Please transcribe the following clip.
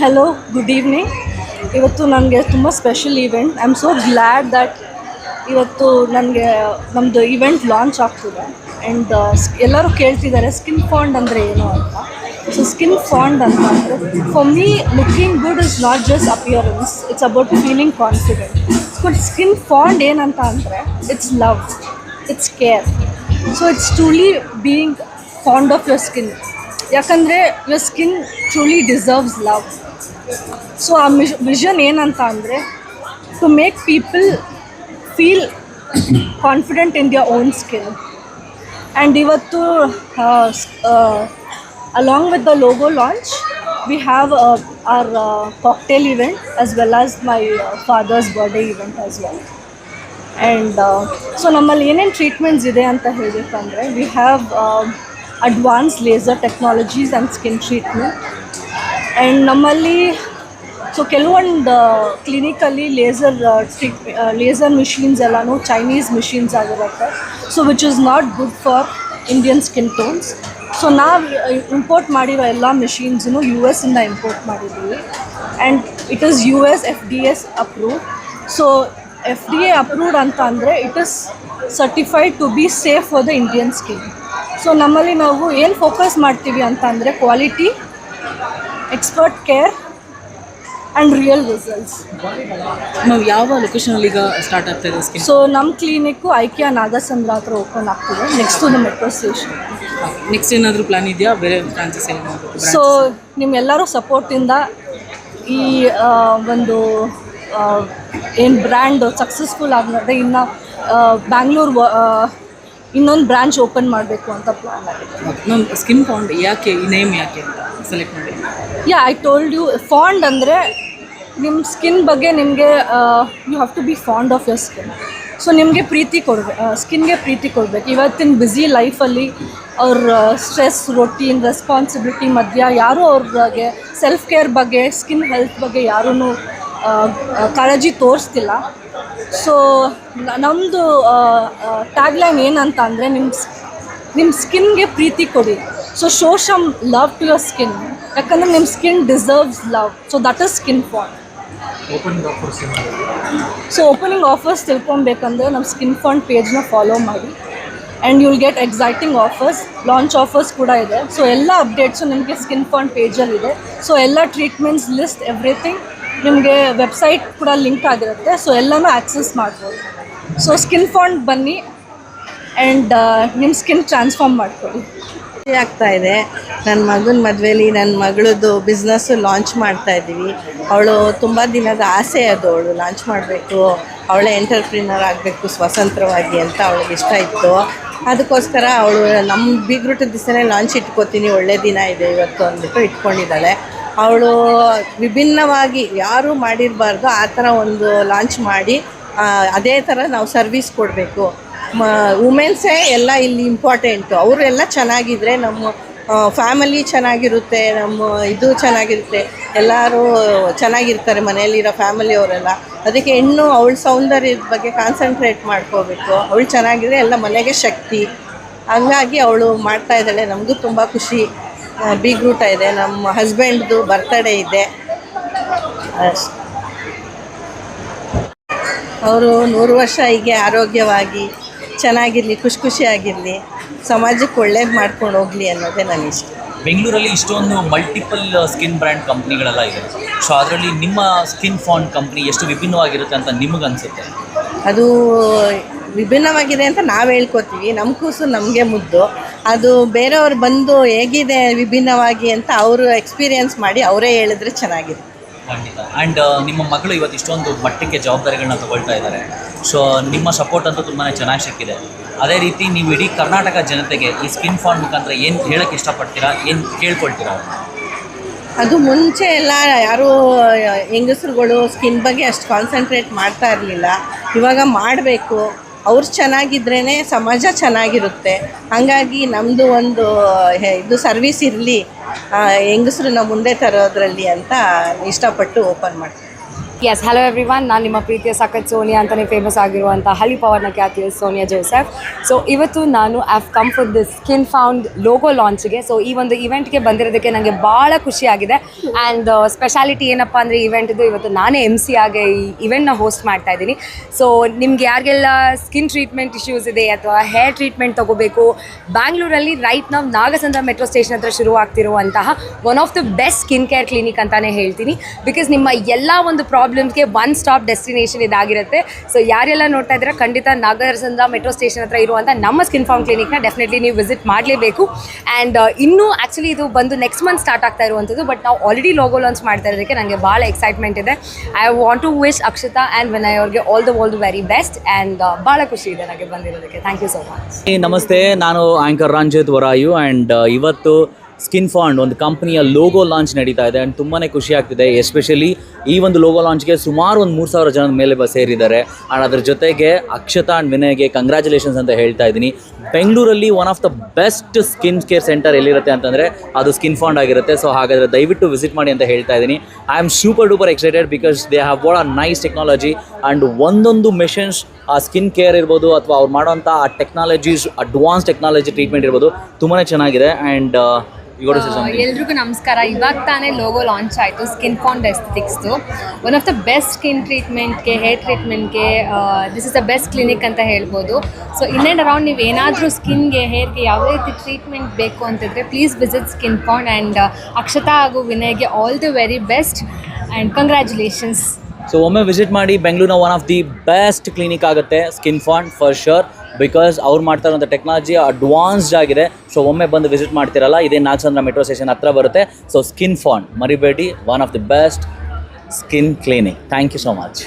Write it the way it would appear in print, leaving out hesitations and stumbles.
Hello, good evening. ಇವತ್ತು ನನಗೆ ತುಂಬ special event. I am so glad that ಇವತ್ತು ನನಗೆ ನಮ್ಮದು ಈವೆಂಟ್ ಲಾಂಚ್ ಆಗ್ತಿದೆ. ಆ್ಯಂಡ್ ಎಲ್ಲರೂ ಕೇಳ್ತಿದ್ದಾರೆ ಸ್ಕಿನ್ ಫಾಂಡ್ ಅಂದರೆ ಏನು ಅಂತ. ಸೊ ಸ್ಕಿನ್ ಫಾಂಡ್ ಅಂತ ಅಂದರೆ for me looking good is not just appearance, it's about feeling confident. Skin fond ಏನಂತ ಅಂದರೆ it's love, it's care. So it's truly being fond of your skin. ಯಾಕಂದರೆ your skin truly deserves love. So ಆ vision ಏನಂತ ಅಂದರೆ to make people feel confident in their own skin. And ಇವತ್ತು along with the logo launch we have our cocktail event as well as my father's birthday event as well. And so ನಮ್ಮಲ್ಲಿ ಏನೇನು treatments ಇದೆ ಅಂತ ಹೇಳಬೇಕಂದ್ರೆ we have advance laser technologies and skin treatment. And ನಮ್ಮಲ್ಲಿ so ಕೆಲವೊಂದು ಕ್ಲಿನಿಕಲ್ಲಿ laser machines ಎಲ್ಲನೂ Chinese machines ಆಗಿರುತ್ತೆ. So which is not good for Indian skin tones. So ನಾವು ಇಂಪೋರ್ಟ್ ಮಾಡಿರೋ ಎಲ್ಲ ಮಿಷಿನ್ಸನ್ನು US ಇಂದ ಇಂಪೋರ್ಟ್ ಮಾಡಿದ್ದೀವಿ. And it is US FDA approved. So FDA approved ಅಂತ ಅಂದರೆ it is certified to be safe for the Indian skin. So ನಮ್ಮಲ್ಲಿ ನಾವು ಏನು ಫೋಕಸ್ ಮಾಡ್ತೀವಿ ಅಂತ ಅಂದರೆ quality, expert care and real results. ನಾವು ಯಾವ ಲೊಕೇಶನಲ್ಲಿ ಈಗ ಸ್ಟಾರ್ಟ್ ಆಗ್ತಾ ಇದೆ ಸ್ಕಿನ್? ಸೊ ನಮ್ಮ ಕ್ಲಿನಿಕ್ಕು ಐಕಿಯಾ ನಾಗಸಂದ್ರ ಹತ್ರ ಓಪನ್ ಆಗ್ತಿದೆ, next to the metro station. Next ಏನಾದರೂ ಪ್ಲಾನ್ ಇದೆಯಾ ಬೇರೆ ಬ್ರಾಂಚಸ್ ಎಲ್ಲ? ಸೊ ನಿಮ್ಮೆಲ್ಲರೂ ಸಪೋರ್ಟಿಂದ ಈ ಒಂದು ಏನು ಬ್ರ್ಯಾಂಡ್ ಸಕ್ಸಸ್ಫುಲ್ ಆಗಿದೆ. ಇನ್ನು ಬ್ಯಾಂಗ್ಳೂರು ಇನ್ನೊಂದು ಬ್ರಾಂಚ್ ಓಪನ್ ಮಾಡಬೇಕು ಅಂತ ಪ್ಲಾನ್ ಆಗಿದೆ. ನಮ್ಮ ಸ್ಕಿನ್ ಫಾಂಡ್ ಯಾಕೆ, ಈ ನೇಮ್ ಯಾಕೆ ಅಂತ ಸೆಲೆಕ್ಟ್ ಮಾಡಿ? Yeah, I told you, fond ಅಂದರೆ ನಿಮ್ಮ ಸ್ಕಿನ್ ಬಗ್ಗೆ ನಿಮಗೆ you have to be fond of your skin. So ನಿಮಗೆ ಪ್ರೀತಿ ಕೊಡಬೇಕು, ಸ್ಕಿನ್ಗೆ ಪ್ರೀತಿ ಕೊಡಬೇಕು. ಇವತ್ತಿನ ಬ್ಯುಸಿ ಲೈಫಲ್ಲಿ ಅವ್ರ ಸ್ಟ್ರೆಸ್, ರೊಟೀನ್, ರೆಸ್ಪಾನ್ಸಿಬಿಲಿಟಿ ಮಧ್ಯ ಯಾರೂ ಅವ್ರಿಗೆ ಸೆಲ್ಫ್ ಕೇರ್ ಬಗ್ಗೆ, ಸ್ಕಿನ್ ಹೆಲ್ತ್ ಬಗ್ಗೆ ಯಾರೂ ಕಾಳಜಿ ತೋರಿಸ್ತಿಲ್ಲ. ಸೊ ನಮ್ಮದು ಟ್ಯಾಗ್ಲೈನ್ ಏನಂತ ಅಂದರೆ ನಿಮ್ಮ ಸ್ಕಿನ್ಗೆ ಪ್ರೀತಿ ಕೊಡಿ. So show some love to your skin. ಯಾಕಂದರೆ ನಿಮ್ಮ skin deserves love. So that is skin fond. So opening offers ತಿಳ್ಕೊಬೇಕಂದ್ರೆ ನಮ್ಮ ಸ್ಕಿನ್ ಫಾಂಡ್ ಪೇಜ್ನ ಫಾಲೋ ಮಾಡಿ. And you will get exciting offers, launch offers ಕೂಡ ಇದೆ. ಸೊ ಎಲ್ಲ ಅಪ್ಡೇಟ್ಸು ನಿಮಗೆ ಸ್ಕಿನ್ ಫಾಂಡ್ ಪೇಜಲ್ಲಿದೆ. ಸೊ ಎಲ್ಲ ಟ್ರೀಟ್ಮೆಂಟ್ಸ್ ಲಿಸ್ಟ್ ಎವ್ರಿಥಿಂಗ್ ನಿಮಗೆ ವೆಬ್ಸೈಟ್ ಕೂಡ ಲಿಂಕ್ ಆಗಿರುತ್ತೆ. ಸೊ ಎಲ್ಲನೂ ಆ್ಯಕ್ಸಸ್ ಮಾಡ್ಬೋದು. ಸೊ ಸ್ಕಿನ್ ಫಾಂಡ್ ಬನ್ನಿ ಆ್ಯಂಡ್ ನಿಮ್ಮ ಸ್ಕಿನ್ ಟ್ರಾನ್ಸ್ಫಾರ್ಮ್ ಮಾಡ್ಕೊಳ್ಳಿ. ಆಗ್ತಾ ಇದೆ. ನನ್ನ ಮಗನ ಮದುವೆಲಿ ನನ್ನ ಮಗಳದ್ದು ಬಿಸ್ನೆಸ್ಸು ಲಾಂಚ್ ಮಾಡ್ತಾಯಿದ್ದೀವಿ. ಅವಳು ತುಂಬ ದಿನದ ಆಸೆ ಅದು, ಅವಳು ಲಾಂಚ್ ಮಾಡಬೇಕು, ಅವಳೇ ಎಂಟರ್ಪ್ರಿನರ್ ಆಗಬೇಕು ಸ್ವತಂತ್ರವಾಗಿ ಅಂತ ಅವಳಿಗೆ ಇಷ್ಟ ಇತ್ತು. ಅದಕ್ಕೋಸ್ಕರ ಅವಳು ನಮ್ಮ ಬೀಗ್ರೂಟದ ದಿವಸನೇ ಲಾಂಚ್ ಇಟ್ಕೋತೀನಿ, ಒಳ್ಳೆ ದಿನ ಇದೆ ಇವತ್ತು ಅಂದ್ಬಿಟ್ಟು ಇಟ್ಕೊಂಡಿದ್ದಾಳೆ. ಅವಳು ವಿಭಿನ್ನವಾಗಿ ಯಾರೂ ಮಾಡಿರಬಾರ್ದು ಆ ಥರ ಒಂದು ಲಾಂಚ್ ಮಾಡಿ ಅದೇ ಥರ ನಾವು ಸರ್ವಿಸ್ ಕೊಡಬೇಕು. ವುಮೆನ್ಸೇ ಎಲ್ಲ ಇಲ್ಲಿ ಇಂಪಾರ್ಟೆಂಟು. ಅವರೆಲ್ಲ ಚೆನ್ನಾಗಿದ್ದರೆ ನಮ್ಮ ಫ್ಯಾಮಿಲಿ ಚೆನ್ನಾಗಿರುತ್ತೆ, ನಮ್ಮ ಇದು ಚೆನ್ನಾಗಿರುತ್ತೆ, ಎಲ್ಲರೂ ಚೆನ್ನಾಗಿರ್ತಾರೆ ಮನೆಯಲ್ಲಿರೋ ಫ್ಯಾಮಿಲಿಯವರೆಲ್ಲ. ಅದಕ್ಕೆ ಹೆಣ್ಣು ಅವಳ ಸೌಂದರ್ಯದ ಬಗ್ಗೆ ಕಾನ್ಸಂಟ್ರೇಟ್ ಮಾಡ್ಕೋಬೇಕು. ಅವಳು ಚೆನ್ನಾಗಿದ್ರೆ ಎಲ್ಲ ಮನೆಗೆ ಶಕ್ತಿ. ಹಂಗಾಗಿ ಅವಳು ಮಾಡ್ತಾಯಿದ್ದಾಳೆ, ನಮಗೂ ತುಂಬ ಖುಷಿ. ಬೀಗ್ರೂಟ ಇದೆ, ನಮ್ಮ ಹಸ್ಬೆಂಡ್ದು ಬರ್ತಡೇ ಇದೆ. ಅವರು 100 ವರ್ಷ ಹೀಗೆ ಆರೋಗ್ಯವಾಗಿ ಚೆನ್ನಾಗಿರಲಿ, ಖುಷಿಯಾಗಿರಲಿ, ಸಮಾಜಕ್ಕೆ ಒಳ್ಳೇದು ಮಾಡ್ಕೊಂಡು ಹೋಗಲಿ ಅನ್ನೋದೇ ನನ್ನ ಇಷ್ಟ. ಬೆಂಗಳೂರಲ್ಲಿ ಇಷ್ಟೊಂದು ಮಲ್ಟಿಪಲ್ ಸ್ಕಿನ್ ಬ್ರ್ಯಾಂಡ್ ಕಂಪ್ನಿಗಳೆಲ್ಲ ಇದೆ. ಸೊ ಅದರಲ್ಲಿ ನಿಮ್ಮ ಸ್ಕಿನ್ ಫಾಂಡ್ ಕಂಪ್ನಿ ಎಷ್ಟು ವಿಭಿನ್ನವಾಗಿರುತ್ತೆ ಅಂತ ನಿಮಗನ್ಸುತ್ತೆ? ಅದು ವಿಭಿನ್ನವಾಗಿದೆ ಅಂತ ನಾವು ಹೇಳ್ಕೊತೀವಿ, ನಮ್ಮ ಕೂಸು ನಮಗೆ ಮುದ್ದು. ಅದು ಬೇರೆಯವ್ರು ಬಂದು ಹೇಗಿದೆ ವಿಭಿನ್ನವಾಗಿ ಅಂತ ಅವರು ಎಕ್ಸ್ಪೀರಿಯೆನ್ಸ್ ಮಾಡಿ ಅವರೇ ಹೇಳಿದ್ರೆ ಚೆನ್ನಾಗಿರುತ್ತೆ. ಖಂಡಿತ. ಆ್ಯಂಡ್ ನಿಮ್ಮ ಮಗಳು ಇವತ್ತು ಇಷ್ಟೊಂದು ಮಟ್ಟಕ್ಕೆ ಜವಾಬ್ದಾರಿಗಳನ್ನ ತಗೊಳ್ತಾ ಇದ್ದಾರೆ. ಸೊ ನಿಮ್ಮ ಸಪೋರ್ಟ್ ಅಂತೂ ತುಂಬಾ ಚೆನ್ನಾಗಿ ಸಿಕ್ಕಿದೆ. ಅದೇ ರೀತಿ ನೀವು ಇಡೀ ಕರ್ನಾಟಕ ಜನತೆಗೆ ಈ ಸ್ಕಿನ್ ಫಾಂಡ್ ಮುಖಾಂತರ ಏನು ಹೇಳೋಕ್ಕೆ ಇಷ್ಟಪಡ್ತೀರಾ, ಏನು ಕೇಳ್ಕೊಳ್ತೀರಾ? ಅದು ಮುಂಚೆ ಎಲ್ಲ ಯಾರೂ ಹೆಂಗಸರುಗಳು ಸ್ಕಿನ್ ಬಗ್ಗೆ ಅಷ್ಟು ಕಾನ್ಸಂಟ್ರೇಟ್ ಮಾಡ್ತಾ ಇರಲಿಲ್ಲ. ಇವಾಗ ಮಾಡಬೇಕು. ಅವ್ರು ಚೆನ್ನಾಗಿದ್ರೇ ಸಮಾಜ ಚೆನ್ನಾಗಿರುತ್ತೆ. ಹಾಗಾಗಿ ನಮ್ಮದು ಒಂದು ಇದು ಸರ್ವಿಸ್ ಇರಲಿ, ಹೆಂಗಸ್ರನ್ನ ಮುಂದೆ ತರೋದ್ರಲ್ಲಿ ಅಂತ ಇಷ್ಟಪಟ್ಟು ಓಪನ್ ಮಾಡ್ತೀವಿ. ಎಸ್ ಹಲೋ ಎವ್ರಿವನ್, ನಾನು ನಿಮ್ಮ ಪ್ರೀತಿಯ ಸಖತ್ ಸೋನಿಯಾ ಅಂತಲೇ ಫೇಮಸ್ ಆಗಿರುವಂಥ ಹಳಿ ಪವರ್ನ ಖ್ಯಾತಿಯ ಸೋನಿಯಾ ಜೋಸೆಫ್. ಸೊ ಇವತ್ತು ನಾನು have come for the skin found logo ಲಾಂಚ್ಗೆ. ಸೊ ಈ ಒಂದು ಇವೆಂಟ್ಗೆ ಬಂದಿರೋದಕ್ಕೆ ನನಗೆ ಭಾಳ ಖುಷಿಯಾಗಿದೆ. ಆ್ಯಂಡ್ ಸ್ಪೆಷಾಲಿಟಿ ಏನಪ್ಪ ಅಂದರೆ ಇವೆಂಟ್ದು ಇವತ್ತು ನಾನೇ MC ಆಗಿ ಈ ಇವೆಂಟ್ನ ಹೋಸ್ಟ್ ಮಾಡ್ತಾ ಇದ್ದೀನಿ. ಸೊ ನಿಮ್ಗೆ ಯಾರಿಗೆಲ್ಲ ಸ್ಕಿನ್ ಟ್ರೀಟ್ಮೆಂಟ್ ಇಶ್ಯೂಸ್ ಇದೆ ಅಥವಾ ಹೇರ್ ಟ್ರೀಟ್ಮೆಂಟ್ ತೊಗೋಬೇಕು, ಬ್ಯಾಂಗ್ಳೂರಲ್ಲಿ ರೈಟ್ ನಾವು ನಾಗಸಂದ್ರ ಮೆಟ್ರೋ ಸ್ಟೇಷನ್ ಹತ್ರ ಶುರು ಆಗ್ತಿರುವಂತಹ one of the best skin care clinic ಅಂತಲೇ ಹೇಳ್ತೀನಿ. ಬಿಕಾಸ್ ನಿಮ್ಮ ಎಲ್ಲ ಒಂದು ಪ್ರಾಬ್ಲಮ್ಸ್ಗೆ ಒನ್ ಸ್ಟಾಪ್ ಡೆಸ್ಟಿನೇಷನ್ ಇದಾಗಿರುತ್ತೆ. ಸೊ ಯಾರೆಲ್ಲ ನೋಡ್ತಾ ಇದ್ದೀರಾ, ಖಂಡಿತ ನಾಗಸಂದ್ರ ಮೆಟ್ರೋ ಸ್ಟೇಷನ್ ಹತ್ರ ಇರುವಂಥ ನಮ್ಮ ಸ್ಕಿನ್ ಫಾರ್ಮ್ ಕ್ಲಿನಿಕ್ನ ಡೆಫಿನೆಟ್ಲಿ ನೀವು ವಿಸಿಟ್ ಮಾಡಲೇಬೇಕು. ಆ್ಯಂಡ್ ಇನ್ನೂ ಆ್ಯಕ್ಚುಲಿ ಇದು ಬಂದು ನೆಕ್ಸ್ಟ್ ಮಂತ್ ಸ್ಟಾರ್ಟ್ ಆಗ್ತಾ ಇರುವಂಥದ್ದು, ಬಟ್ ನಾವು ಆಲ್ರೆಡಿ ಲೋಗೋ ಲಾಂಚ್ ಮಾಡ್ತಾ ಇರೋದಕ್ಕೆ ನನಗೆ ಭಾಳ ಎಕ್ಸೈಟ್ಮೆಂಟ್ ಇದೆ. I want to wish Akshata and Vinay ಅವ್ರಿಗೆ all the very best. And ಭಾಳ ಖುಷಿ ಇದೆ ನನಗೆ ಬಂದಿರೋದಕ್ಕೆ. Thank you so much. ನಮಸ್ತೆ, ನಾನು ಆ್ಯಂಕರ್ ರಂಜಿತ್ ವರಾಯು. ಆ್ಯಂಡ್ ಇವತ್ತು ಸ್ಕಿನ್ ಫಾಂಡ್ ಒಂದು ಕಂಪ್ನಿಯ ಲೋಗೋ ಲಾಂಚ್ ನಡೀತಾ ಇದೆ. ಆ್ಯಂಡ್ ತುಂಬಾ ಖುಷಿ ಆಗ್ತಿದೆ. ಎಸ್ಪೆಷಲಿ ಈ ಒಂದು ಲೋಗೋ ಲಾಂಚ್ಗೆ ಸುಮಾರು ಒಂದು 3,000 ಜನದ ಮೇಲೆ ಸೇರಿದ್ದಾರೆ. ಆ್ಯಂಡ್ ಅದ್ರ ಜೊತೆಗೆ ಅಕ್ಷತಾ ಆ್ಯಂಡ್ ವಿನಯ್ಗೆ ಕಂಗ್ರ್ಯಾಚುಲೇಷನ್ಸ್ ಅಂತ ಹೇಳ್ತಾ ಇದ್ದೀನಿ. ಬೆಂಗಳೂರಲ್ಲಿ one of the best skin care centre ಎಲ್ಲಿರುತ್ತೆ ಅಂತಂದರೆ ಅದು ಸ್ಕಿನ್ ಫಾಂಡ್ ಆಗಿರುತ್ತೆ. ಸೊ ಹಾಗಾದರೆ ದಯವಿಟ್ಟು ವಿಸಿಟ್ ಮಾಡಿ ಅಂತ ಹೇಳ್ತಾ ಇದ್ದೀನಿ. I am super duper excited because they have what a nice technology. And ಒಂದೊಂದು ಮೆಷಿನ್ಸ್ ಆ ಸ್ಕಿನ್ ಕೇರ್ ಇರ್ಬೋದು ಅಥವಾ ಅವ್ರು ಮಾಡೋಂಥ ಆ ಟೆಕ್ನಾಲಜೀಸ್, ಅಡ್ವಾನ್ಸ್ ಟೆಕ್ನಾಲಜಿ ಟ್ರೀಟ್ಮೆಂಟ್ ಇರ್ಬೋದು, ತುಂಬಾ ಚೆನ್ನಾಗಿದೆ. ಆ್ಯಂಡ್ ಎಲ್ರಿಗೂ ನಮಸ್ಕಾರ. ಇವಾಗ ತಾನೇ ಲೋಗೋ ಲಾಂಚ್ ಆಯಿತು ಸ್ಕಿನ್ ಫಾಂಡ್ ಎಸ್ಥೆಟಿಕ್ಸ್ದು. One of the best skin ಟ್ರೀಟ್ಮೆಂಟ್ಗೆ, ಹೇರ್ ಟ್ರೀಟ್ಮೆಂಟ್ಗೆ this is the best clinic ಅಂತ ಹೇಳ್ಬೋದು. ಸೊ ಇನ್ ಆ್ಯಂಡ್ ಅರೌಂಡ್ ನೀವು ಏನಾದರೂ ಸ್ಕಿನ್ಗೆ, ಹೇರ್ಗೆ ಯಾವುದೇ ರೀತಿ ಟ್ರೀಟ್ಮೆಂಟ್ ಬೇಕು ಅಂತಿದ್ರೆ please visit skin fond. And Akshata ಹಾಗೂ ವಿನಯ್ಗೆ all the very best and congratulations. So ಒಮ್ಮೆ ವಿಸಿಟ್ ಮಾಡಿ. ಬೆಂಗಳೂರಿನ one of the best clinic ಆಗುತ್ತೆ skin fond for sure, because ಅವ್ರು ಮಾಡ್ತಾ ಇರೋಂಥ ಟೆಕ್ನಾಲಜಿ ಅಡ್ವಾನ್ಸ್ಡ್ ಆಗಿದೆ. ಸೊ ಒಮ್ಮೆ ಬಂದು ವಿಸಿಟ್ ಮಾಡ್ತಿರಲ್ಲ, ಇದೇ ನಾಗಸಂದ್ರ ಮೆಟ್ರೋ ಸ್ಟೇಷನ್ ಹತ್ರ ಬರುತ್ತೆ. ಸೊ ಸ್ಕಿನ್ ಫಾಂಡ್ ಮರಿಬೇಡಿ, one of the best skin clinic. Thank you so much.